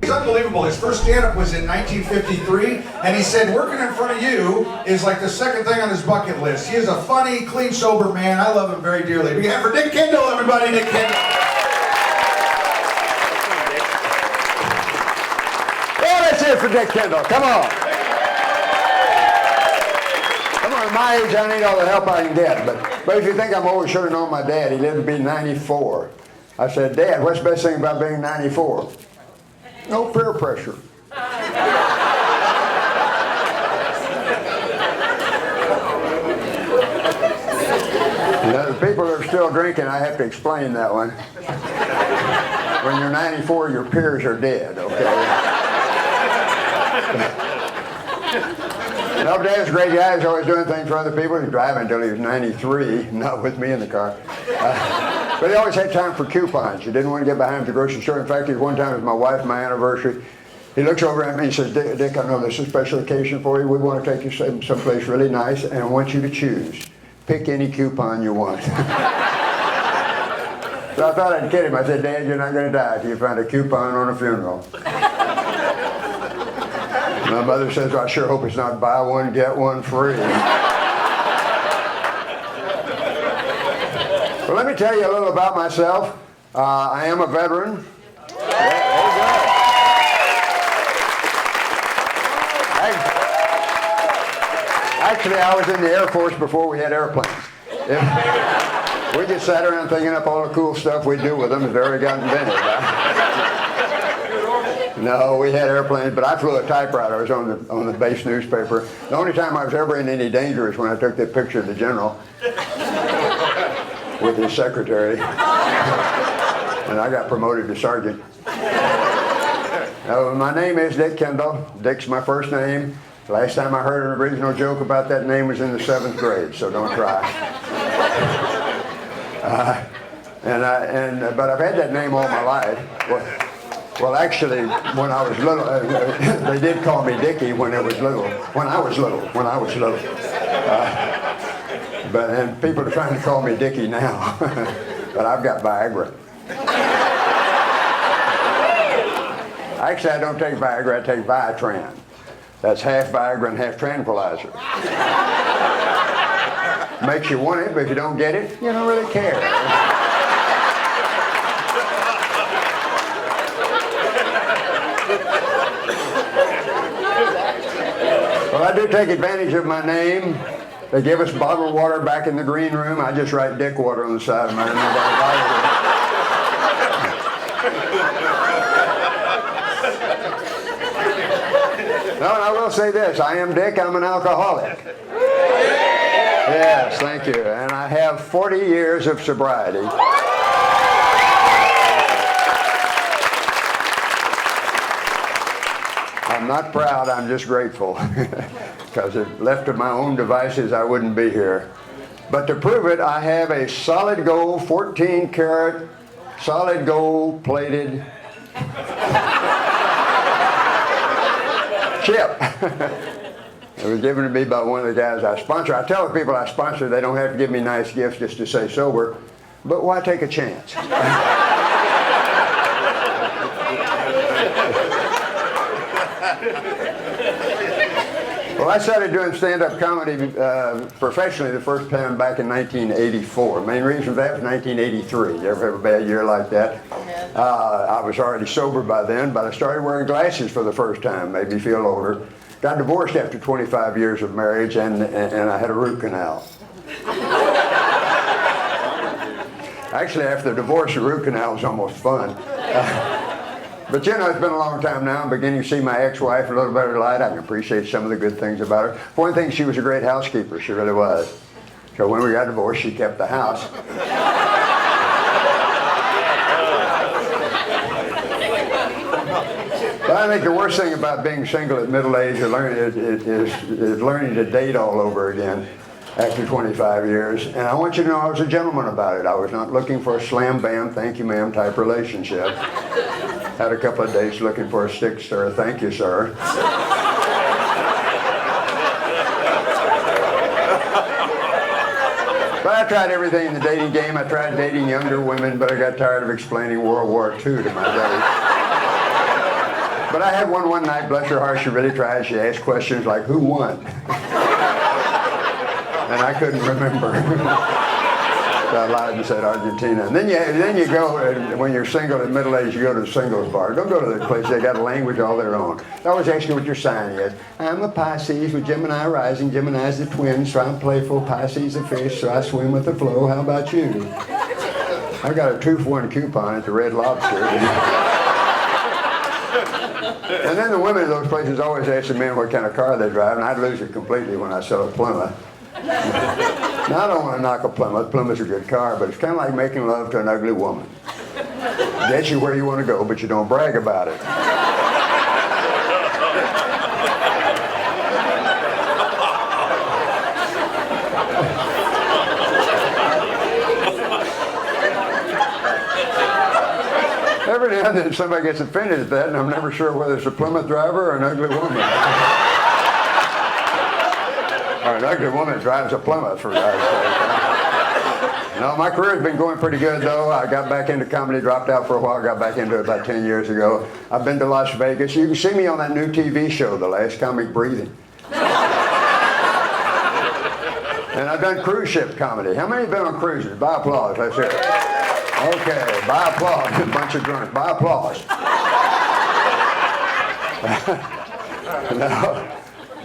It's unbelievable. His first stand-up was in 1953, and he said working in front of you is like the second thing on his bucket list. He is a funny, clean, sober man. I love him very dearly. We have for Nick Kendall, everybody. Nick Kendall. Well, let's hear it for Nick Kendall. Come on. Come on, at my age, I need all the help I can get. But if you think I'm old, you should have known my dad. He lived to be 94. I said, Dad, what's the best thing about being 94? No peer pressure. You know, the people that are still drinking, I have to explain that one. When you're 94, your peers are dead, okay? No, Dad's a great guy. He's always doing things for other people. He's driving until he was 93, not with me in the car. But he always had time for coupons. He didn't want to get behind at the grocery store. In fact, one time it was my wife, my anniversary. He looks over at me and he says, Dick, I know this is a special occasion for you. We want to take you someplace really nice, and I want you to choose. Pick any coupon you want. So I thought I'd kid him. I said, Dad, you're not going to die till you find a coupon on a funeral. My mother says, well, I sure hope it's not buy one, get one free. Well, let me tell you a little about myself. I am a veteran. Actually, I was in the Air Force before we had airplanes. We just sat around thinking up all the cool stuff we'd do with them as they already got invented. No, we had airplanes, but I flew a typewriter. I was on the base newspaper. The only time I was ever in any danger is when I took that picture of the general with his secretary, and I got promoted to sergeant. My name is Dick Kendall. Dick's my first name. The last time I heard an original joke about that name was in the 7th grade, so don't try. But I've had that name all my life. Well, actually, when I was little, they did call me Dickie when I was little. And people are trying to call me Dickie now, but I've got Viagra. Actually, I don't take Viagra, I take Viatran. That's half Viagra and half tranquilizer. Makes you want it, but if you don't get it, you don't really care. Well, I do take advantage of my name. They give us bottled water back in the green room. I just write Dick Water on the side of my name. No, and I will say this. I am Dick. I'm an alcoholic. Yes, thank you. And I have 40 years of sobriety. I'm not proud, I'm just grateful. Because if left to my own devices, I wouldn't be here. But to prove it, I have a solid gold, 14-karat, solid gold plated chip. It was given to me by one of the guys I sponsor. I tell the people I sponsor they don't have to give me nice gifts just to say sober, but why take a chance? Well, I started doing stand-up comedy professionally the first time back in 1984. The main reason for that was 1983. You ever have a bad year like that? I was already sober by then, but I started wearing glasses for the first time, made me feel older. Got divorced after 25 years of marriage, and I had a root canal. Actually, after the divorce, the root canal was almost fun. But you know, it's been a long time now. I'm beginning to see my ex-wife in a little better light. I can appreciate some of the good things about her. For one thing, she was a great housekeeper. She really was. So when we got divorced, she kept the house. But I think the worst thing about being single at middle age is learning to date all over again after 25 years. And I want you to know I was a gentleman about it. I was not looking for a slam bam, thank you ma'am type relationship. Had a couple of dates looking for a stick stir, thank you sir. But I tried everything in the dating game. I tried dating younger women, but I got tired of explaining World War II to my buddies. But I had one night, bless her heart, she really tried. She asked questions like, who won? And I couldn't remember. So I lied and said Argentina. And then you go, and when you're single and middle-aged, you go to the singles bar. Don't go to the place. They got a language all their own. They always ask you what your sign is. I'm a Pisces with Gemini rising. Gemini's the twin, so I'm playful. Pisces a fish, so I swim with the flow. How about you? I got a 2-for-1 coupon at the Red Lobster. And then the women in those places always ask the men what kind of car they drive, and I'd lose it completely when I sell a Plymouth. Now, I don't want to knock a Plymouth. Plymouth's a good car, but it's kind of like making love to an ugly woman. Gets you where you want to go, but you don't brag about it. Every now and then somebody gets offended at that, and I'm never sure whether it's a Plymouth driver or an ugly woman. Or an ugly woman drives a Plymouth, for God's sake. No, my career's been going pretty good, though. I got back into comedy, dropped out for a while, got back into it about 10 years ago. I've been to Las Vegas. You can see me on that new TV show, The Last Comic Breathing. And I've done cruise ship comedy. How many have been on cruises? By applause, let's hear it. Okay, by applause. A bunch of drunks. By applause.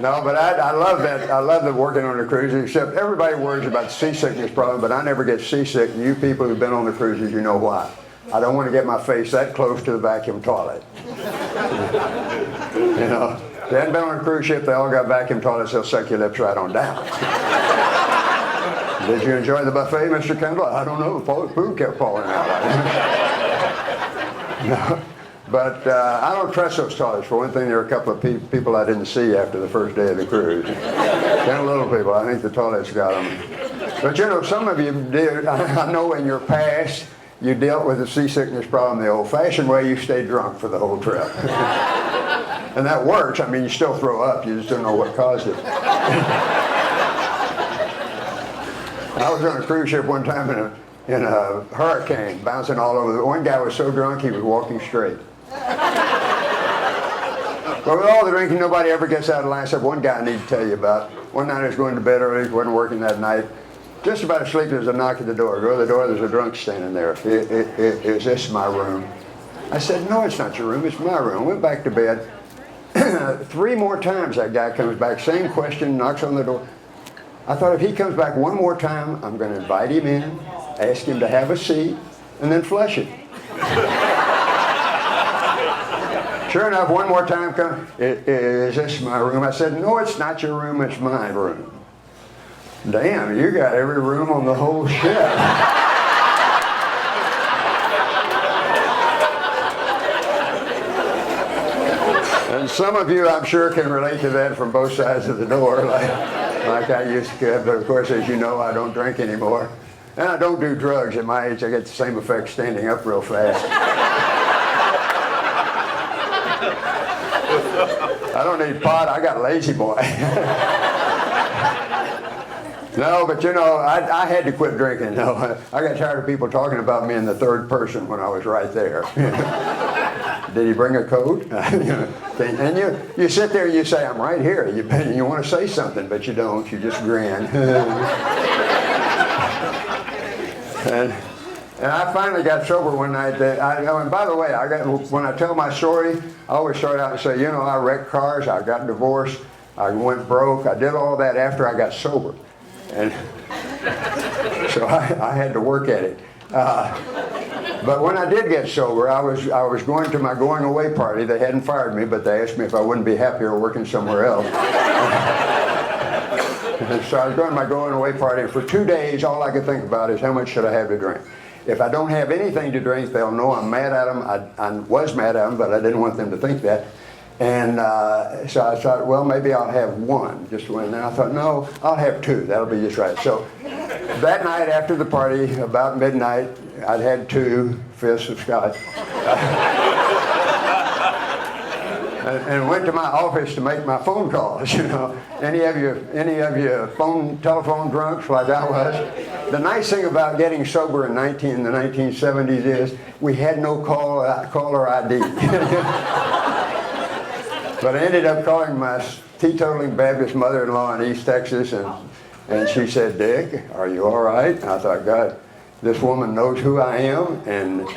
No, but I love that. I love the working on the cruises, except everybody worries about the seasickness problem, but I never get seasick. And you people who've been on the cruises, you know why. I don't want to get my face that close to the vacuum toilet. You know, if you hadn't been on a cruise ship, they all got vacuum toilets, they'll suck your lips right on down. Did you enjoy the buffet, Mr. Kendall? I don't know. The food kept falling out. No. But I don't trust those toilets. For one thing, there are a couple of people I didn't see after the first day of the cruise. 10 little people. I think the toilets got them. But you know, some of you did. I know in your past, you dealt with the seasickness problem the old-fashioned way. You stayed drunk for the whole trip. And that works. I mean, you still throw up. You just don't know what caused it. I was on a cruise ship one time in a hurricane, bouncing all over. One guy was so drunk he was walking straight. But with all the drinking, nobody ever gets out of line. Except one guy I need to tell you about. One night I was going to bed early, wasn't working that night. Just about asleep, there's a knock at the door. Go to the door, there's a drunk standing there. Is this my room? I said, no, it's not your room, it's my room. Went back to bed. 3 more times that guy comes back, same question, knocks on the door. I thought if he comes back one more time, I'm going to invite him in, ask him to have a seat, and then flush it. Sure enough, one more time comes, is this my room? I said, no, it's not your room, it's my room. Damn, you got every room on the whole ship. And some of you, I'm sure, can relate to that from both sides of the door, like I used to. But of course, as you know, I don't drink anymore. And I don't do drugs. At my age, I get the same effect standing up real fast. I don't need pot, I got lazy boy. No, but you know, I had to quit drinking. No, I got tired of people talking about me in the third person when I was right there. Did he bring a coat? And you sit there and you say, I'm right here. You want to say something, but you don't. You just grin. And I finally got sober one night. And by the way, when I tell my story, I always start out and say, you know, I wrecked cars, I got divorced, I went broke. I did all that after I got sober. And so I had to work at it. But when I did get sober, I was going to my going away party. They hadn't fired me, but they asked me if I wouldn't be happier working somewhere else. And so I was going to my going away party, and for 2 days, all I could think about is how much should I have to drink. If I don't have anything to drink, they'll know I'm mad at them. I was mad at them, but I didn't want them to think that. And so I thought, well, maybe I'll have one, just one. And then I thought, no, I'll have 2. That'll be just right. So that night after the party, about midnight, I'd had 2 fists of scotch. And went to my office to make my phone calls, you know. Any of you telephone drunks like I was? The nice thing about getting sober in the 1970s is we had no caller ID. But I ended up calling my teetotaling Baptist mother-in-law in East Texas, and she said, "Dick, are you all right?" And I thought, God, this woman knows who I am and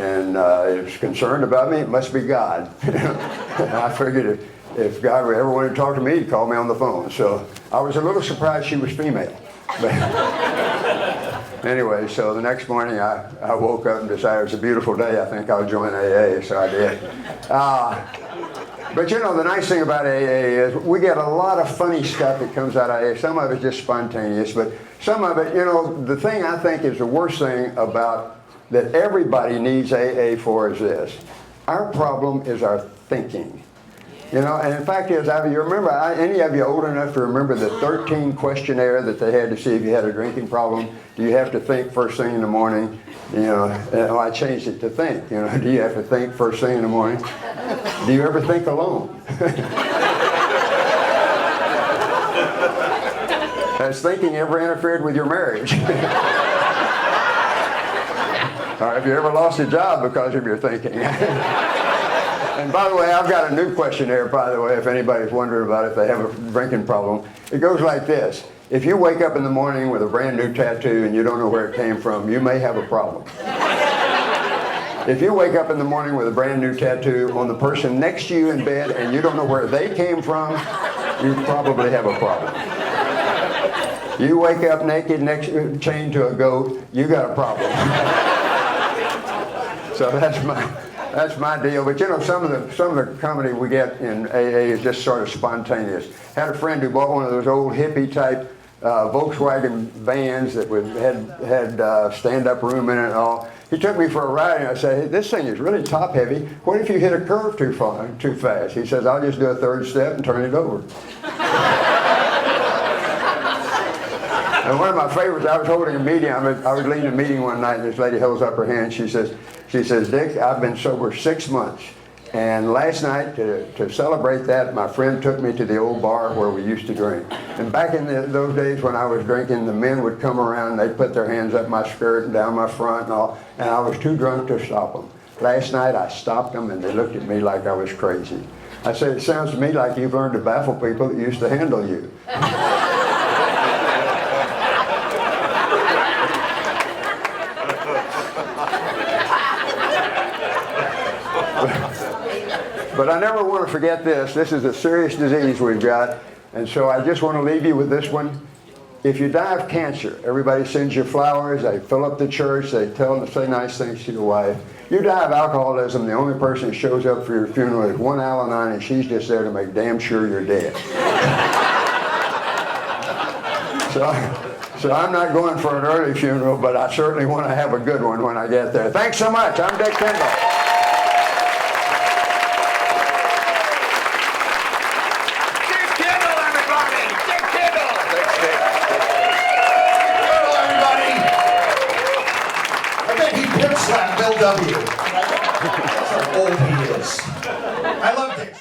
is concerned about me. It must be God. And I figured if God ever wanted to talk to me, he'd call me on the phone. So I was a little surprised she was female. But anyway, so the next morning I woke up and decided it was a beautiful day. I think I'll join AA, so I did. But you know, the nice thing about AA is we get a lot of funny stuff that comes out of AA. Some of it's just spontaneous, but some of it, you know, the thing I think is the worst thing about that everybody needs AA for is this. Our problem is our thinking. You know, and in fact is, you remember, any of you old enough to remember the 13 questionnaire that they had to see if you had a drinking problem? Do you have to think first thing in the morning? You know, I changed it to think. You know, do you have to think first thing in the morning? Do you ever think alone? Has thinking ever interfered with your marriage? Or have you ever lost a job because of your thinking? And by the way, I've got a new questionnaire, by the way, if anybody's wondering about if they have a drinking problem. It goes like this. If you wake up in the morning with a brand new tattoo and you don't know where it came from, you may have a problem. If you wake up in the morning with a brand new tattoo on the person next to you in bed and you don't know where they came from, you probably have a problem. You wake up naked, chained to a goat, you got a problem. So that's my deal. But you know, some of the comedy we get in AA is just sort of spontaneous. Had a friend who bought one of those old hippie type Volkswagen vans that had stand-up room in it and all. He took me for a ride and I said, "Hey, this thing is really top heavy. What if you hit a curve too fast?" He says, "I'll just do a third step and turn it over." And one of my favorites, I was holding a meeting. I was leading a meeting one night, and this lady holds up her hand. She says, "Dick, I've been sober 6 months. And last night, to celebrate that, my friend took me to the old bar where we used to drink. And back in those days when I was drinking, the men would come around, and they'd put their hands up my skirt and down my front and all, and I was too drunk to stop them. Last night, I stopped them, and they looked at me like I was crazy. I said, "It sounds to me like you've learned to baffle people that used to handle you." But I never want to forget this. This is a serious disease we've got. And so I just want to leave you with this one. If you die of cancer, everybody sends you flowers. They fill up the church. They say nice things to your wife. You die of alcoholism, the only person that shows up for your funeral is one Al-Anon, and she's just there to make damn sure you're dead. So I'm not going for an early funeral, but I certainly want to have a good one when I get there. Thanks so much. I'm Dick Kendall. Slap Bill W. That's how old he is. I love Dick.